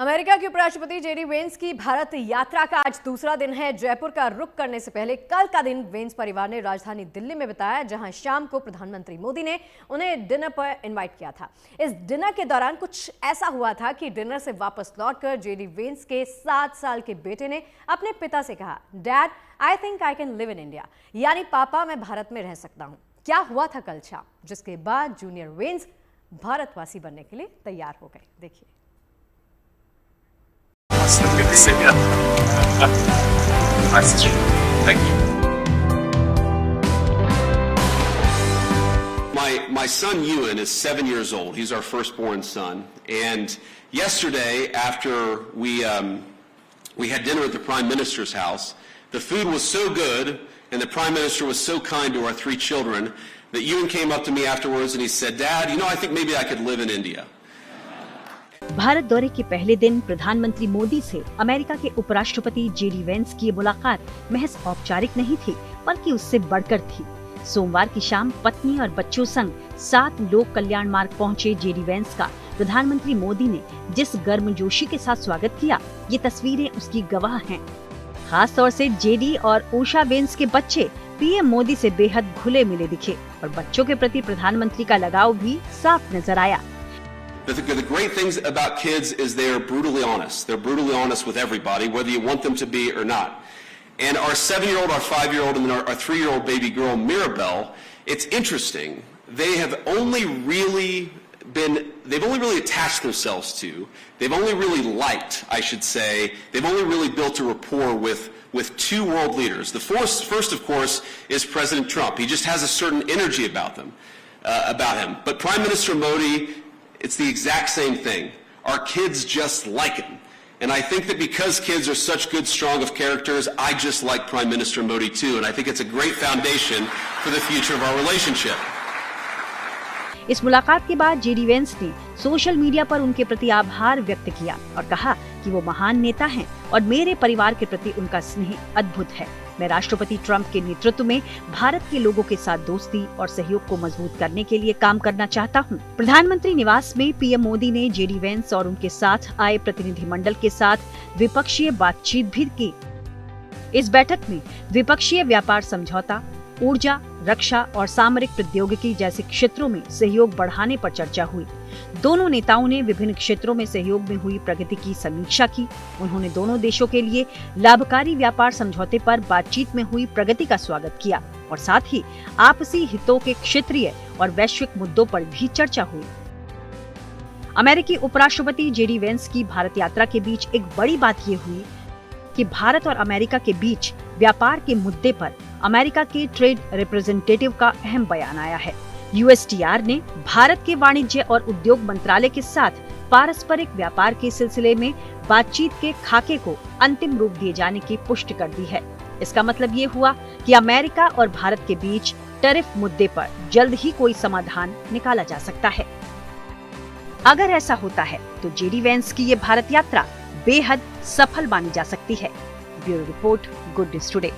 America के उपराष्ट्रपति JD Vance की भारत यात्रा का आज दूसरा दिन है। जयपुर का रुख करने से पहले कल का दिन वेंस परिवार ने राजधानी दिल्ली में बिताया, जहां शाम को प्रधानमंत्री मोदी ने उन्हें डिनर पर इनवाइट किया था। इस डिनर के दौरान कुछ ऐसा हुआ था कि डिनर से वापस लौटकर जेडी वेंस के 7 साल के बेटे ने अपने पिता से कहा, dad I think I can live in India, यानी पापा मैं भारत में रह सकता हूँ। क्या हुआ था कल शाम, जिसके बाद जूनियर वेंस भारतवासी बनने के लिए तैयार हो गए। देखिए। Awesome. Good to see you. Nice to meet you. Thank you. My son Ewan is 7 years old. He's our firstborn son. And yesterday, after we had dinner at the Prime Minister's house, the food was so good, and the Prime Minister was so kind to our 3 children that Ewan came up to me afterwards and he said, "Dad, you know, I think maybe I could live in India." Bharat दौरे के पहले दिन प्रधानमंत्री मोदी से America के उपराष्ट्रपति JD Vance की मुलाकात महज औपचारिक नहीं थी, बल्कि उससे बढ़कर थी। सोमवार की शाम पत्नी और बच्चों संग 7 लोक कल्याण मार्ग पहुंचे जेडी वेंस का प्रधानमंत्री मोदी ने जिस गर्मजोशी के साथ स्वागत किया, ये तस्वीरें उसकी गवाह हैं। खास तौर से जेडी और उषा वेंस के बच्चे पीएम मोदी से बेहद घुले मिले दिखे और बच्चों के प्रति प्रधानमंत्री का लगाव भी साफ नजर आया। The great things about kids is they are brutally honest. They're brutally honest with everybody, whether you want them to be or not. And our 7-year-old, our 5-year-old, and our 3-year-old baby girl, Mirabelle, it's interesting. They've only really attached themselves to, they've only really liked, I should say, they've only really built a rapport with 2 world leaders. The first, of course, is President Trump. He just has a certain energy about him. But Prime Minister Modi, it's the exact same thing. Our kids just like him. And I think that because kids are such good, strong of characters, I just like Prime Minister Modi too. And I think it's a great foundation for the future of our relationship. इस मुलाकात के बाद JD Vance ने social media पर उनके प्रति आभार व्यक्त किया और कहा कि वो महान नेता हैं और मेरे परिवार के प्रति उनका स्नेह अद्भुत है। मैं राष्ट्रपति ट्रंप के नेतृत्व में भारत के लोगों के साथ दोस्ती और सहयोग को मजबूत करने के लिए काम करना चाहता हूं। प्रधानमंत्री निवास में पीएम मोदी ने जेडी वेंस और उनके साथ आए प्रतिनिधिमंडल के साथ द्विपक्षीय बातचीत भी की। इस बैठक में द्विपक्षीय व्यापार समझौता, ऊर्जा, रक्षा और सामरिक प्रौद्योगिकी जैसे क्षेत्रों में सहयोग बढ़ाने पर चर्चा हुई। दोनों नेताओं ने विभिन्न क्षेत्रों में सहयोग में हुई प्रगति की समीक्षा की। उन्होंने दोनों देशों के लिए लाभकारी व्यापार समझौते पर बातचीत में हुई प्रगति का स्वागत किया और साथ ही आपसी हितों के क्षेत्रीय और वैश्विक मुद्दों पर भी चर्चा हुई। अमेरिकी उपराष्ट्रपति जेडी वेंस की भारत यात्रा के बीच एक बड़ी बात ये हुई कि भारत और अमेरिका के बीच व्यापार के मुद्दे पर अमेरिका के ट्रेड रिप्रेजेंटेटिव का अहम बयान आया है। यूएसटीआर ने भारत के वाणिज्य और उद्योग मंत्रालय के साथ पारस्परिक व्यापार के सिलसिले में बातचीत के खाके को अंतिम रूप दिए जाने की पुष्टि कर दी है। इसका मतलब ये हुआ कि अमेरिका और भारत के बीच टैरिफ मुद्दे पर जल्द ही कोई समाधान निकाला जा सकता है। अगर ऐसा होता है तो जेडी वेंस की ये भारत यात्रा बेहद सफल मानी जा सकती है। Bureau report, good news today.